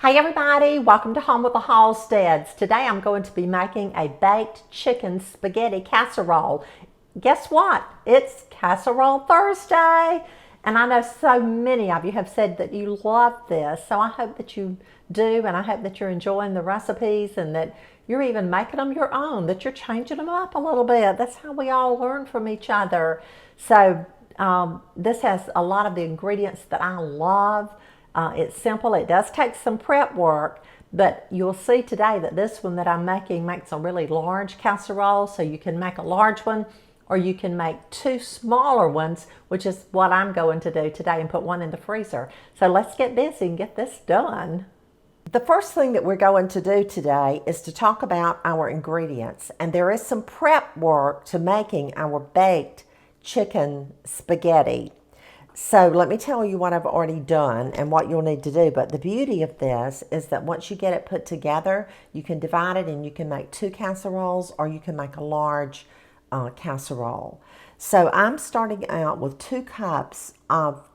Hey everybody, welcome to Home with the Halsteads. Today I'm going to be making a baked chicken spaghetti casserole. Guess what? It's Casserole Thursday. And I know so many of you have said that you love this. So I hope that you do, and I hope that you're enjoying the recipes and that you're even making them your own, that you're changing them up a little bit. That's how we all learn from each other. So this has a lot of the ingredients that I love. It's simple. It does take some prep work, but you'll see today that this one that I'm making makes a really large casserole, so you can make a large one or you can make two smaller ones, which is what I'm going to do today, and put one in the freezer. So let's get busy and get this done. The first thing that we're going to do today is to talk about our ingredients, and there is some prep work to making our baked chicken spaghetti. So let me tell you what I've already done and what you'll need to do. But the beauty of this is that once you get it put together, you can divide it and you can make two casseroles, or you can make a large casserole. So I'm starting out with 2 cups of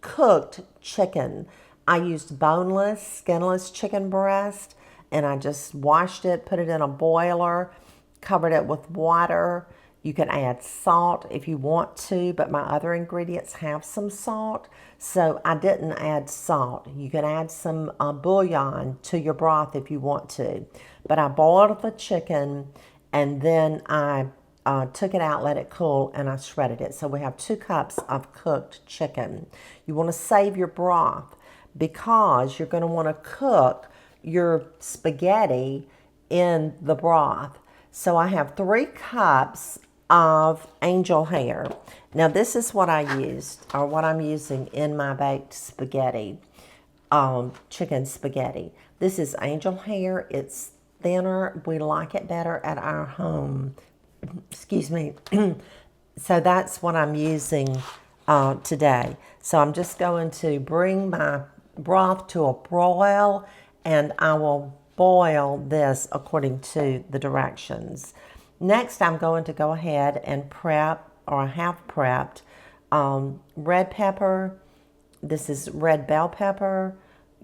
cooked chicken. I used boneless, skinless chicken breast, and I just washed it, put it in a boiler, covered it with water. You can add salt if you want to, but my other ingredients have some salt, so I didn't add salt. You can add some bouillon to your broth if you want to. But I boiled the chicken, and then I took it out, let it cool, and I shredded it. So we have 2 cups of cooked chicken. You want to save your broth because you're going to want to cook your spaghetti in the broth. So I have 3 cups of angel hair. Now this is what I used, or what I'm using in my baked spaghetti, chicken spaghetti. This is angel hair. It's thinner. We like it better at our home. Excuse me. So that's what I'm using today. So I'm just going to bring my broth to a boil, and I will boil this according to the directions. Next, I'm going to go ahead and prep, or I have prepped, red pepper. This is red bell pepper,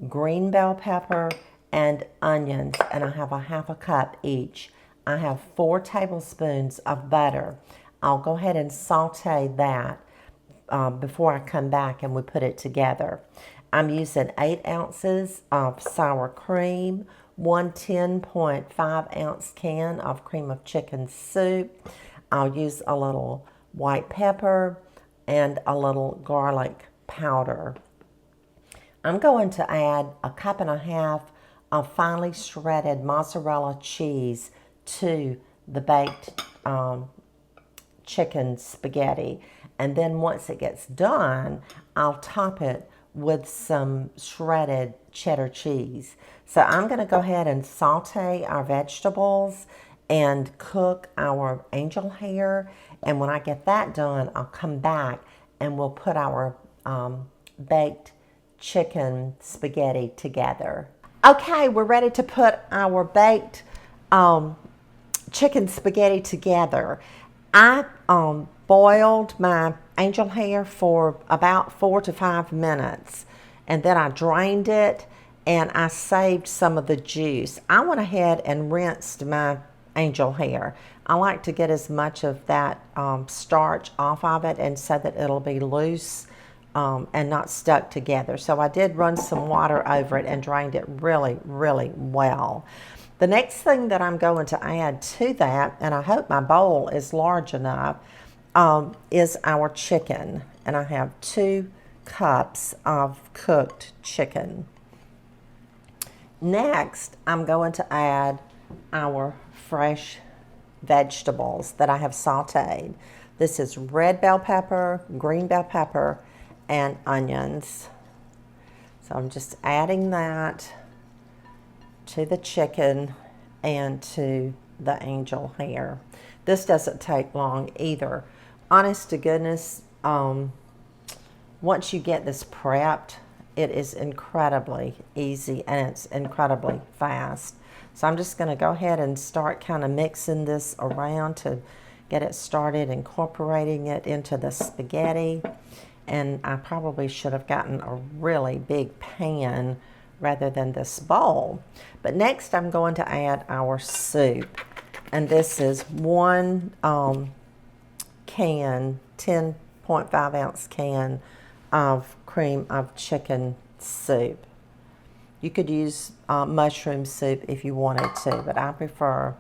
green bell pepper, and onions, and I have a half a cup each. I have 4 tablespoons of butter. I'll go ahead and saute that before I come back and we put it together. I'm using 8 ounces of sour cream, 1 10.5 ounce can of cream of chicken soup. I'll use a little white pepper and a little garlic powder. I'm going to add a cup and a half of finely shredded mozzarella cheese to the baked chicken spaghetti. And then once it gets done, I'll top it with some shredded cheddar cheese. So I'm going to go ahead and saute our vegetables and cook our angel hair. And when I get that done, I'll come back and we'll put our baked chicken spaghetti together. Okay, we're ready to put our baked chicken spaghetti together. I boiled my angel hair for about 4 to 5 minutes, and then I drained it and I saved some of the juice. I went ahead and rinsed my angel hair. I like to get as much of that starch off of it, and so that it'll be loose and not stuck together. So I did run some water over it and drained it really, really well. The next thing that I'm going to add to that, and I hope my bowl is large enough, is our chicken. And I have 2 cups of cooked chicken. Next, I'm going to add our fresh vegetables that I have sauteed. This is red bell pepper, green bell pepper, and onions. So I'm just adding that to the chicken and to the angel hair. This doesn't take long either. Honest to goodness, once you get this prepped, it is incredibly easy and it's incredibly fast. So I'm just going to go ahead and start kind of mixing this around to get it started, incorporating it into the spaghetti. And I probably should have gotten a really big pan rather than this bowl. But next I'm going to add our soup. And this is one can, 10.5 ounce can of cream of chicken soup. You could use mushroom soup if you wanted to, but I prefer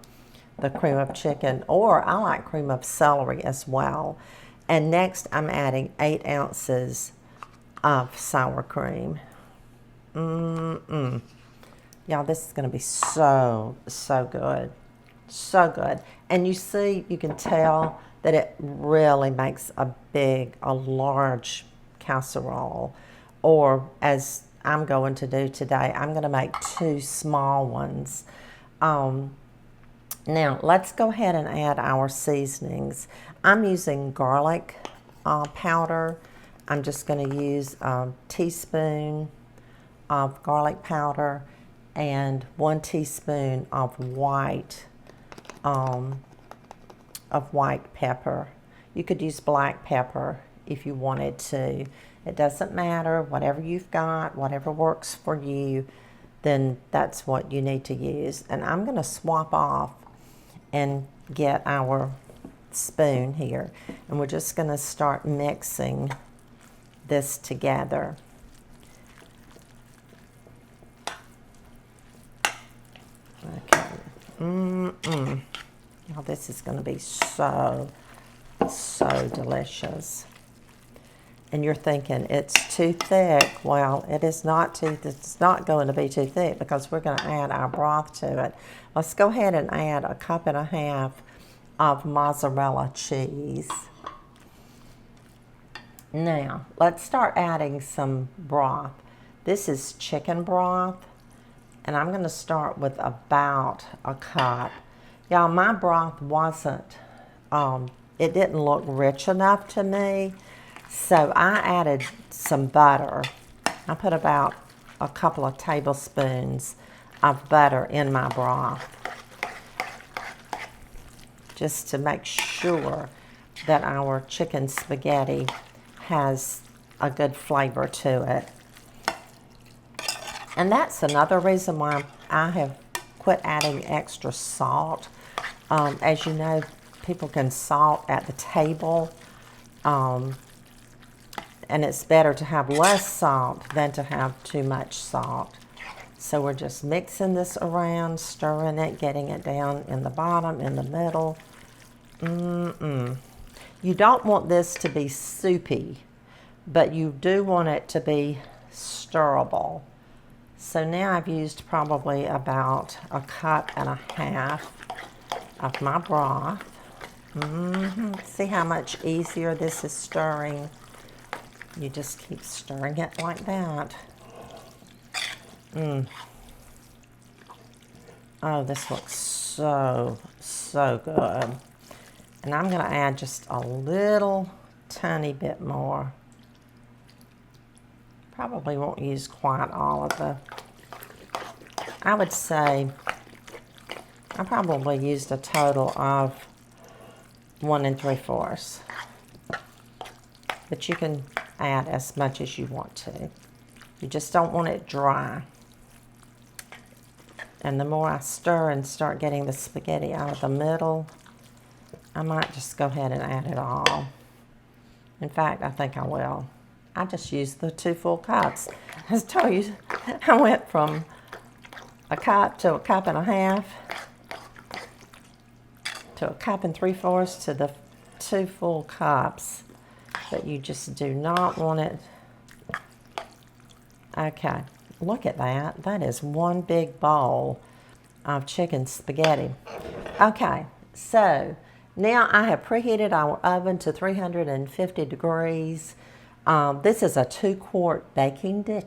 the cream of chicken, or I like cream of celery as well. And next I'm adding 8 ounces of sour cream. Y'all, this is going to be so good. So good. And you see, you can tell that it really makes a large casserole. Or as I'm going to do today, I'm going to make 2 small ones. Now, let's go ahead and add our seasonings. I'm using garlic powder. I'm just going to use a teaspoon of garlic powder and 1 teaspoon of white pepper. You could use black pepper if you wanted to. It doesn't matter. Whatever you've got, whatever works for you, then that's what you need to use. And I'm going to swap off and get our spoon here. And we're just going to start mixing this together. Okay. Now this is going to be so delicious. And you're thinking it's too thick. Well, it's not going to be too thick because we're going to add our broth to it. Let's go ahead and add 1.5 cups of mozzarella cheese. Now, let's start adding some broth. This is chicken broth, and I'm going to start with about 1 cup. Y'all, my broth wasn't, it didn't look rich enough to me, so I added some butter. I put about a couple of tablespoons of butter in my broth, just to make sure that our chicken spaghetti has a good flavor to it. And that's another reason why I have quit adding extra salt. As you know, people can salt at the table, and it's better to have less salt than to have too much salt. So we're just mixing this around, stirring it, getting it down in the bottom, in the middle. You don't want this to be soupy, but you do want it to be stirrable. So now I've used probably about 1.5 cups of my broth. See how much easier this is stirring? You just keep stirring it like that. Oh, this looks so good. And I'm going to add just a little tiny bit more. Probably won't use quite all of the, I would say I probably used a total of 1 3/4. But you can add as much as you want to. You just don't want it dry. And the more I stir and start getting the spaghetti out of the middle, I might just go ahead and add it all. In fact, I think I will. I just used the 2 full cups. I told you, I went from 1 cup to 1.5 cups to 1 3/4 cups to the 2 full cups. But you just do not want it. Okay, look at that. That is one big bowl of chicken spaghetti. Okay, so now I have preheated our oven to 350 degrees. This is a 2-quart baking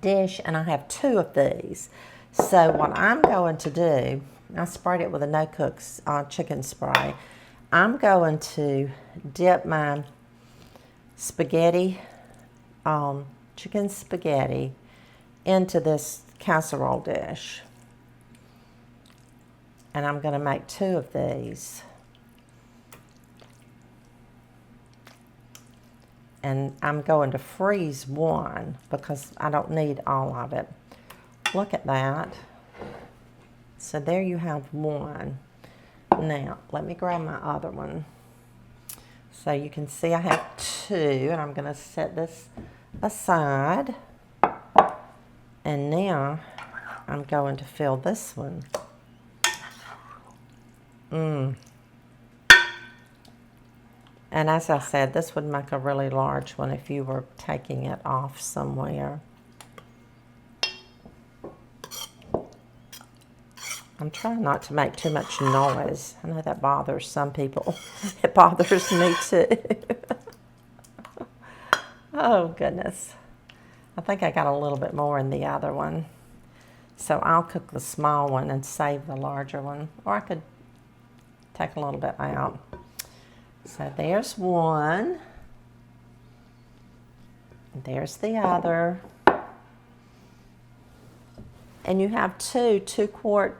dish, and I have 2 of these. So what I'm going to do, I sprayed it with a no-cook chicken spray. I'm going to dip my spaghetti, chicken spaghetti, into this casserole dish. And I'm going to make 2 of these. And I'm going to freeze 1 because I don't need all of it. Look at that. So there you have one. Now, let me grab my other one. So you can see I have two, and I'm going to set this aside. And now I'm going to fill this one. And as I said, this would make a really large one if you were taking it off somewhere. I'm trying not to make too much noise. I know that bothers some people. It bothers me too. Oh, goodness. I think I got a little bit more in the other one. So I'll cook the small one and save the larger one. Or I could take a little bit out. So there's one. There's the other. And you have two 2-quart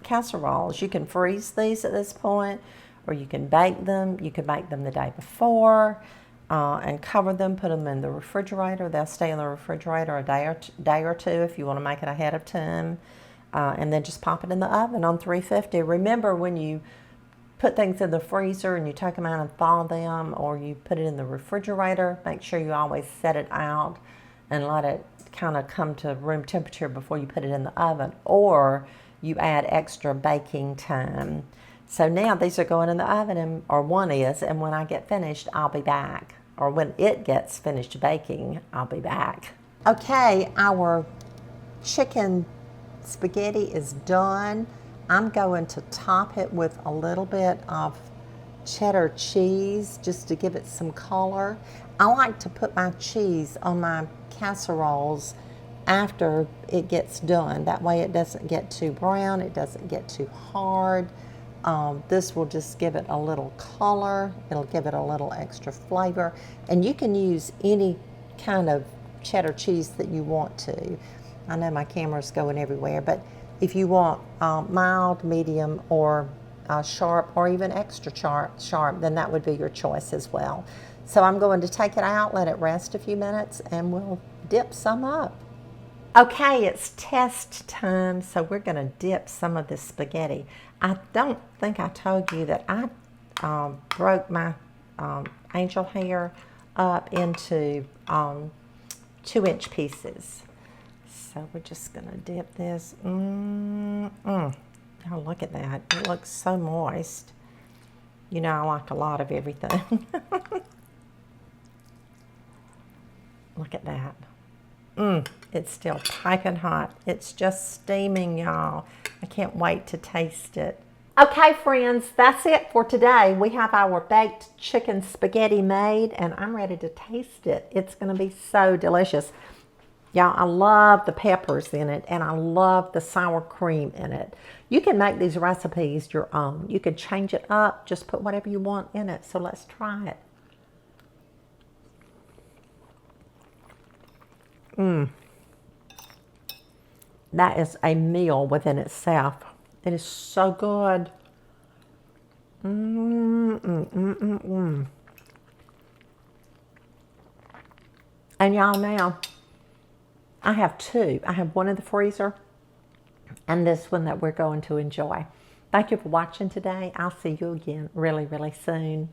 casseroles. You can freeze these at this point, or you can bake them. You could bake them the day before and cover them, put them in the refrigerator. They'll stay in the refrigerator a day or two if you want to make it ahead of time. And then just pop it in the oven on 350. Remember, when you put things in the freezer and you take them out and thaw them, or you put it in the refrigerator, make sure you always set it out and let it kind of come to room temperature before you put it in the oven, or you add extra baking time. So now these are going in the oven, or one is, and when I get finished, I'll be back. Or when it gets finished baking, I'll be back. Okay, our chicken spaghetti is done. I'm going to top it with a little bit of cheddar cheese just to give it some color. I like to put my cheese on my casseroles after it gets done. That way it doesn't get too brown, it doesn't get too hard. This will just give it a little color. It'll give it a little extra flavor. And you can use any kind of cheddar cheese that you want to. I know my camera's going everywhere, but if you want mild, medium, or sharp, or even extra sharp, then that would be your choice as well. So I'm going to take it out, let it rest a few minutes, and we'll dip some up. Okay, it's test time, so we're going to dip some of this spaghetti. I don't think I told you that I broke my angel hair up into 2-inch pieces. So we're just going to dip this. Oh, look at that. It looks so moist. You know, I like a lot of everything. Look at that. It's still piping hot. It's just steaming, y'all. I can't wait to taste it. Okay, friends, that's it for today. We have our baked chicken spaghetti made, and I'm ready to taste it. It's going to be so delicious. Y'all, I love the peppers in it, and I love the sour cream in it. You can make these recipes your own. You can change it up, just put whatever you want in it. So let's try it. That is a meal within itself. It is so good. And y'all, now I have two. I have one in the freezer and this one that we're going to enjoy. Thank you for watching today. I'll see you again really, really soon.